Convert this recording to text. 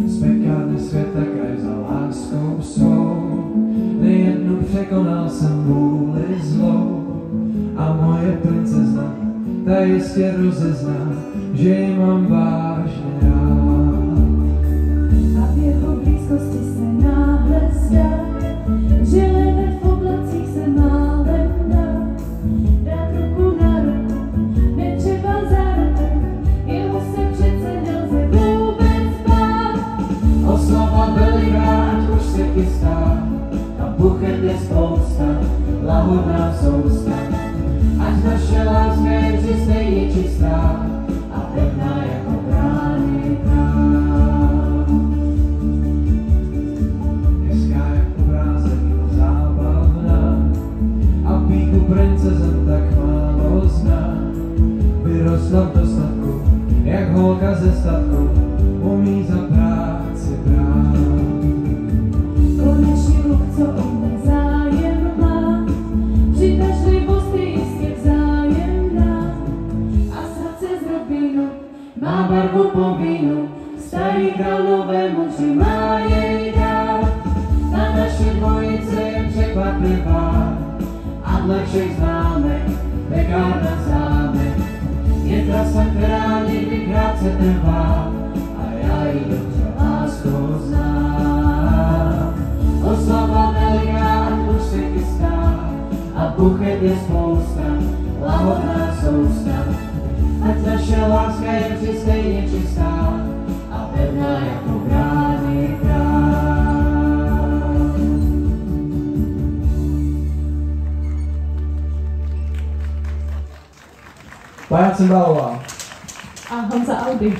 Spekárny světa kraj za láskou svou, nejednou překonal jsem vůli zlou. A moje princezna, ta jistě rozezná, že ji mám vážně rád. A v jeho blízkosti se náhle zdá, že lelet v oblacích se málem dá. Dát ruku na ruku, netřeba záruku, jeho se přece nelze vůbec bát. Oslava Velihrad už se chystá, a buchet je spousta, lahodná sousta. Ať naše láska je vždy stejně čistá a pevná jako brány prám. Hezká jak obrázek, zábavná, a píku princezem tak málo zná. Vyrostla v dostatku, jak holka ze statku, umí za práci brát. Konečný luk, co o mne zájem má, přitažlivost je jistě vzájemná. A srdce z rubínu má barvu po vínu, starý králové muži má jej dát. Ta naše dvojice je překvapivá, a dle všech známek pekárna zámek. Je trasa, která nikdy krátce trvá, a já ji dobře láskou znám. Oslava Velihrad už se chystá, a buchet je spousta, lahodná sousta. Ať naše láska je vždy stejně čistá a pevná jako brány krám. Pája Cimbalová A Honza Alby.